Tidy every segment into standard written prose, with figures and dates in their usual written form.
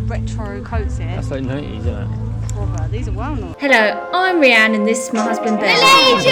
retro coats here. That's like 90s, isn't it? Proper. These are well known. Hello, I'm Reanne and this is my husband Ben. Malaysia!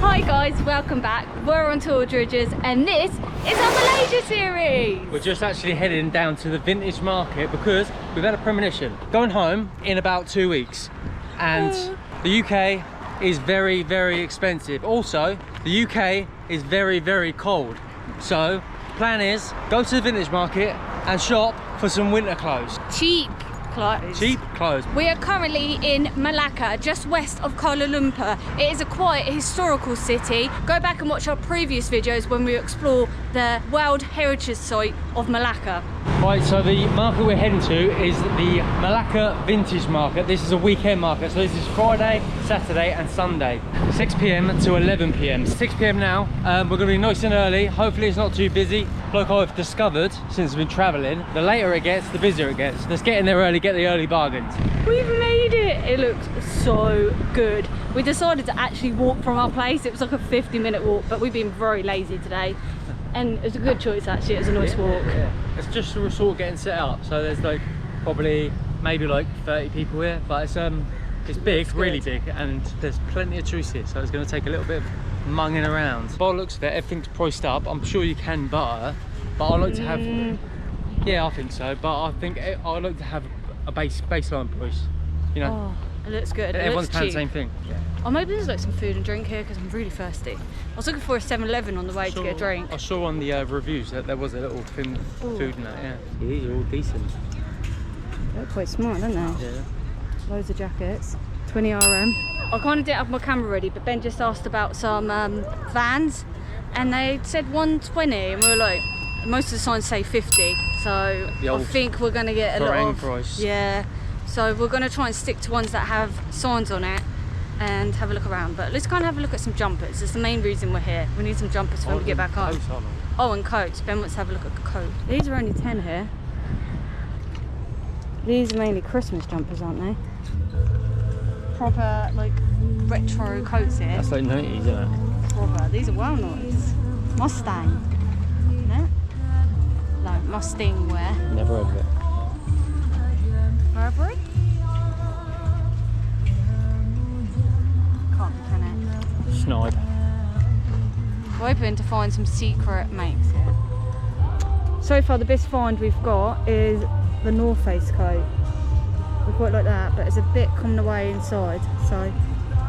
Hi guys, welcome back. We're on tour Dridgers and this is our Malaysia series. We're just actually heading down to the vintage market because we've had a premonition. Going home in about 2 weeks and the UK is very, very expensive. Also, the UK is very, very cold. So, plan is go to the vintage market and shop for some winter clothes. Cheap clothes. Cheap clothes. We are currently in Malacca, just west of Kuala Lumpur. It is a quite historical city. Go back and watch our previous videos when we explore the World Heritage Site of Malacca. Right, so the market we're heading to is the Malacca Vintage Market. This is a weekend market, so this is Friday, Saturday and Sunday. 6 PM to 11 PM. 6 PM now, we're gonna be nice and early. Hopefully it's not too busy. Like I've discovered since we've been traveling, the later it gets, the busier it gets. Let's get in there early, get the early bargains. We've made it. It looks so good. We decided to actually walk from our place. It was like a 50-minute walk, but we've been very lazy today. And it was a good choice actually, it was a nice walk. Yeah. It's just a resort getting set up, so there's like probably maybe like 30 people here, but it's big, really big, and there's plenty of choice here, so it's going to take a little bit of munging around. By the looks of it, everything's priced up. I'm sure you can barter, but I like to have, yeah, I think so, but I think I like to have a baseline price, you know. Oh, it looks good. Everyone's paying the same thing. Oh, maybe there's like some food and drink here because I'm really thirsty. I was looking for a 7-Eleven on the way to get a drink. I saw on the reviews that there was a little thin food in that, yeah. These are all decent. They look quite smart, don't they? Yeah. Loads of jackets. 20 RM. I kind of didn't have my camera ready, but Ben just asked about some vans and they said 120 and we were like, most of the signs say 50. So I think we're going to get a lot of... price. Yeah. So we're going to try and stick to ones that have signs on it and have a look around, but let's kind of have a look at some jumpers. It's the main reason we're here. We need some jumpers when we get back home. Oh, and coats. Ben wants to have a look at the coat. These are only 10 here. These are mainly Christmas jumpers, aren't they? Proper like retro coats here. That's like 90s, isn't it? Proper. These are well nice. Mustang. No? No, Mustang wear. Never heard of it. Burberry? Can't be, can it? Snipe. We're hoping to find some secret makes here. So far the best find we've got is the North Face coat. We quite like that, but it's a bit coming away inside, so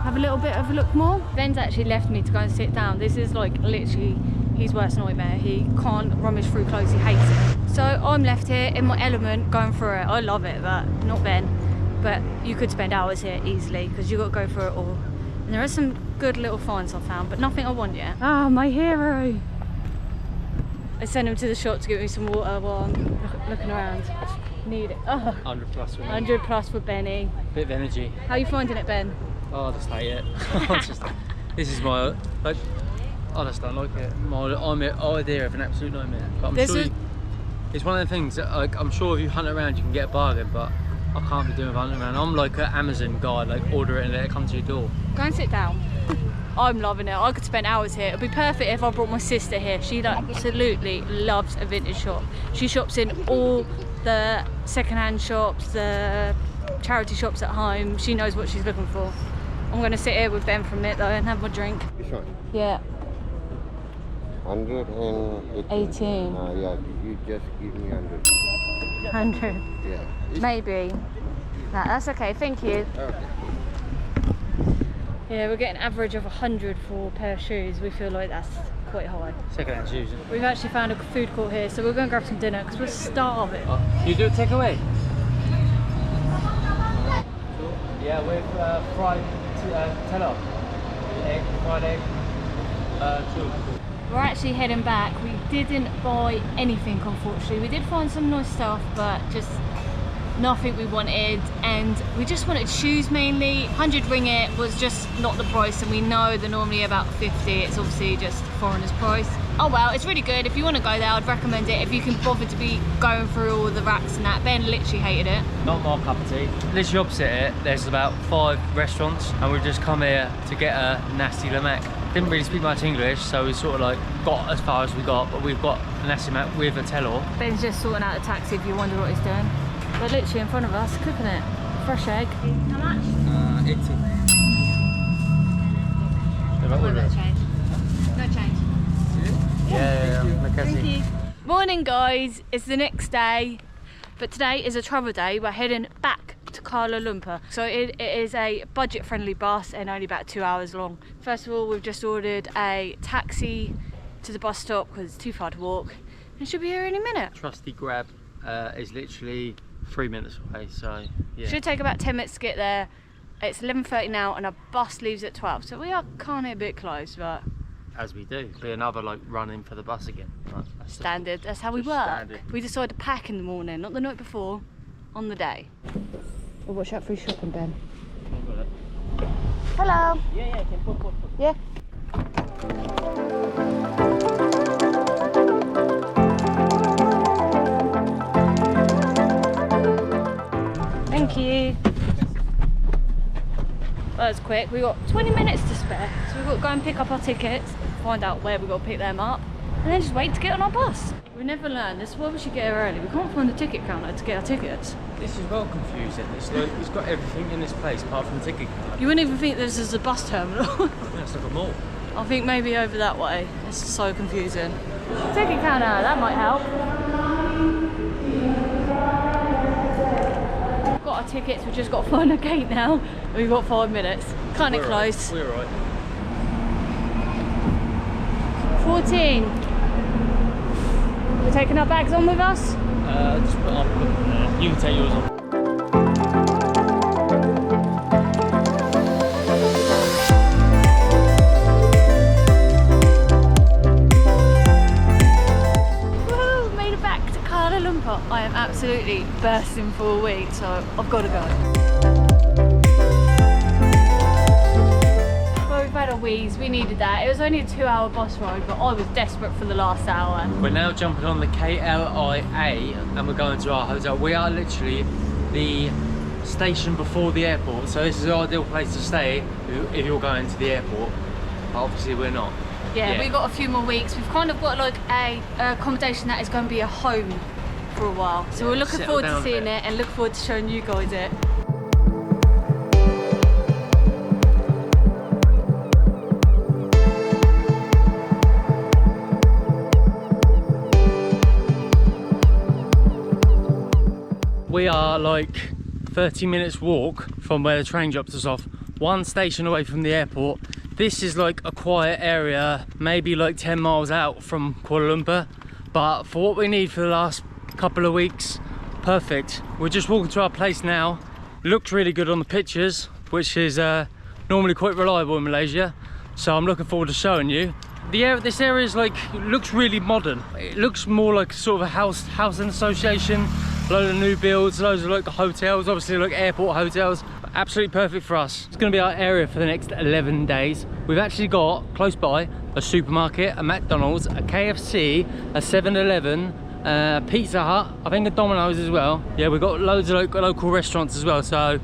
have a little bit of a look more. Ben's actually left me to go and sit down. This is like literally his worst nightmare. He can't rummage through clothes, he hates it. So I'm left here in my element going through it. I love it, but not Ben. But you could spend hours here easily because you've got to go through it all. And there are some good little finds I found, but nothing I want yet. Ah, my hero. I sent him to the shop to get me some water while I'm looking around. Need it. Oh. 100 plus for me. 100 plus for Benny. Bit of energy. How are you finding it, Ben? Oh, I just hate it. This is my, like, I just don't like it. My idea of an absolute nightmare. But I'm sure it's one of the things that, like, I'm sure if you hunt around you can get a bargain, but I can't be doing hunting around. I'm like an Amazon guy, like order it and let it come to your door. Go and sit down. I'm loving it. I could spend hours here. It'd be perfect if I brought my sister here. She absolutely loves a vintage shop. She shops in all the second-hand shops, the charity shops at home. She knows what she's looking for. I'm going to sit here with Ben for a minute though and have my drink. This one? Yeah. 118. Yeah, you just give me 100. 100? Yeah. Maybe. No, that's okay, thank you. Okay. Yeah, we're getting an average of 100 for a pair of shoes. We feel like that's quite high. Second-hand shoes. We've actually found a food court here, so we're going to grab some dinner because we're starving. You do a takeaway? Yeah, with fried teller, egg, fried egg, two. We're actually heading back. We didn't buy anything, unfortunately. We did find some nice stuff, but just nothing we wanted, and we just wanted shoes mainly. 100 ringgit was just not the price, and we know they're normally about 50. It's obviously just foreigners price. Oh well, it's really good. If you want to go there, I'd recommend it if you can bother to be going through all the racks and that. Ben literally hated it. Not my cup of tea. Literally opposite it, there's about 5 restaurants, and we've just come here to get a Nasi Lemak. Didn't really speak much English, so we sort of like got as far as we got, but we've got a Nasi Lemak with a tell-all. Ben's just sorting out a taxi if you wonder what he's doing. They're literally in front of us, cooking it. Fresh egg. How much? 80. No change. No change. Yeah, Thank you. Morning guys, it's the next day, but today is a travel day. We're heading back to Kuala Lumpur. So it is a budget friendly bus and only about 2 hours long. First of all, we've just ordered a taxi to the bus stop because it's too far to walk. It should be here any minute. Trusty Grab is literally 3 minutes away, so yeah. Should take about 10 minutes to get there. It's 11:30 now and our bus leaves at 12, so we are kind of a bit close, but as we do, be another like running for the bus again. That's standard. That's how we work. Standard. We decided to pack in the morning, not the night before, on the day. Oh, watch out for your shopping, Ben. Hello. Yeah, can put. Yeah. Thank you. That was quick. We got 20 minutes to spare, so we've got to go and pick up our tickets, find out where we've got to pick them up, and then just wait to get on our bus. We never learn. This is why we should get here early. We can't find the ticket counter to get our tickets. This is well confusing. It's like it's got everything in this place apart from the ticket counter. You wouldn't even think this is a bus terminal. It's like a mall. I think maybe over that way. It's so confusing. Ticket counter, that might help. Got our tickets, we've just got to find a gate now. We've got 5 minutes. Kind of close. We're right. 14. We're taking our bags on with us? Just put on. You can take yours on. Woo! Made it back to Kuala Lumpur. I am absolutely bursting for a week, so I've got to go. We've had a wheeze, we needed that. It was only a 2-hour bus ride, but I was desperate for the last hour. We're now jumping on the KLIA and we're going to our hotel. We are literally the station before the airport, so this is the ideal place to stay if you're going to the airport. But obviously we're not. Yeah, we've got a few more weeks. We've kind of got like a accommodation that is going to be a home for a while. So we're looking forward to seeing it and look forward to showing you guys it. We are like 30 minutes walk from where the train drops us off, 1 station away from the airport. This is like a quiet area, maybe like 10 miles out from Kuala Lumpur, but for what we need for the last couple of weeks, perfect. We're just walking to our place now. Looks really good on the pictures, which is normally quite reliable in Malaysia, so I'm looking forward to showing you. This area is like, looks really modern. It looks more like sort of a housing association. Load of new builds, loads of like hotels, obviously like airport hotels. Absolutely perfect for us. It's going to be our area for the next 11 days. We've actually got close by a supermarket, a McDonald's, a KFC, a 7-Eleven, a Pizza Hut, I think a Domino's as well. Yeah, we've got loads of local restaurants as well, so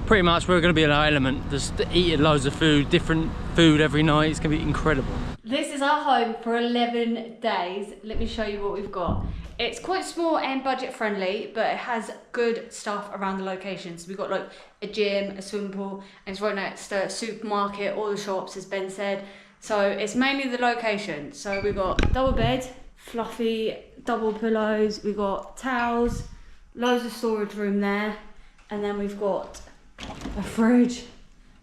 pretty much we're going to be in our element, just eating loads of food, different food every night. It's going to be incredible. This is our home for 11 days. Let me show you what we've got. It's quite small and budget friendly, but it has good stuff around the location. So we've got like a gym, a swimming pool, and it's right next to a supermarket, all the shops, as Ben said. So it's mainly the location. So we've got double bed, fluffy double pillows, we've got towels, loads of storage room there, and then we've got a fridge,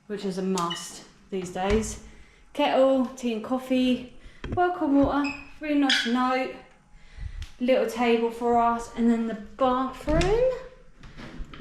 which is a must these days. Kettle, tea and coffee, welcome water, really nice note. Little table for us, and then the bathroom,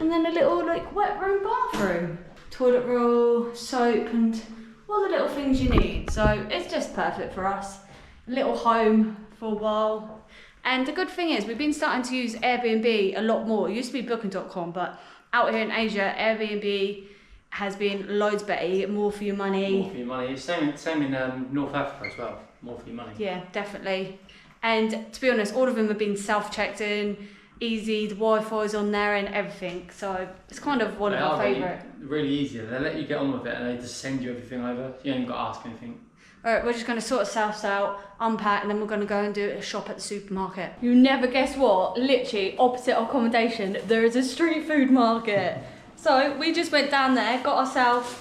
and then a little like wet room bathroom, toilet roll, soap, and all the little things you need. So it's just perfect for us. A little home for a while. And the good thing is we've been starting to use Airbnb a lot more. It used to be booking.com, but out here in Asia, Airbnb has been loads better. You get more for your money. More for your money. Same in North Africa as well. More for your money. Yeah, definitely. And to be honest, all of them have been self-checked in, easy, the Wi-Fi's on there and everything. So it's kind of one of my favourite. Really easy. They let you get on with it and they just send you everything over. You ain't got to ask anything. Alright, we're just going to sort ourselves out, unpack, and then we're going to go and do a shop at the supermarket. You never guess what? Literally, opposite accommodation, there is a street food market. So we just went down there, got ourselves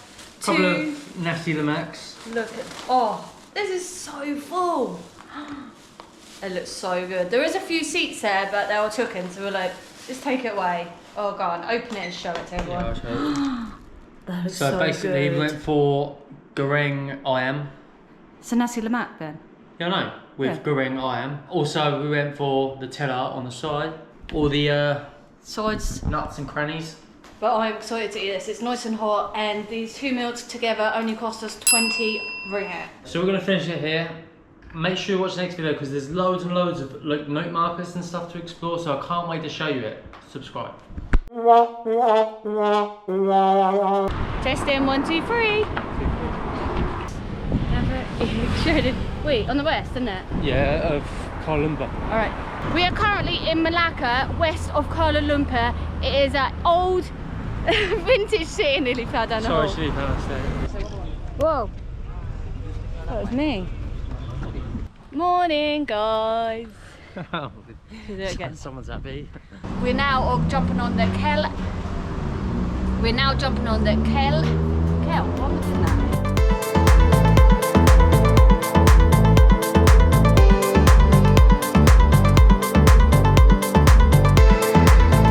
Couple of Nasi Lemaks. Look at, oh, this is so full. It looks so good. There is a few seats there, but they were taken, so we're like, just take it away. Oh, go on, open it and show it to everyone. Yeah, I'll show you. That looks So basically, good. we went for goreng ayam. It's a Nasi Lemak then? Yeah, I know. With goreng ayam. Also, we went for the tella on the side. All the Sides. nuts and crannies. But I'm excited to eat this. It's nice and hot, and these 2 meals together only cost us 20 ringgit. So we're gonna finish it here. Make sure you watch the next video because there's loads and loads of like note markers and stuff to explore. So I can't wait to show you it. Subscribe. Testing 1, 2, 3. Wait, on the west, isn't it? Yeah, of Kuala Lumpur. All right. We are currently in Malacca, west of Kuala Lumpur. It is an old vintage city. Nearly fell down the hole. Sorry, Shilipa, that's there. Whoa. That was me. Morning, guys. Should we do it again? Someone's happy. We're now jumping on the Kel. We're now jumping on the Kel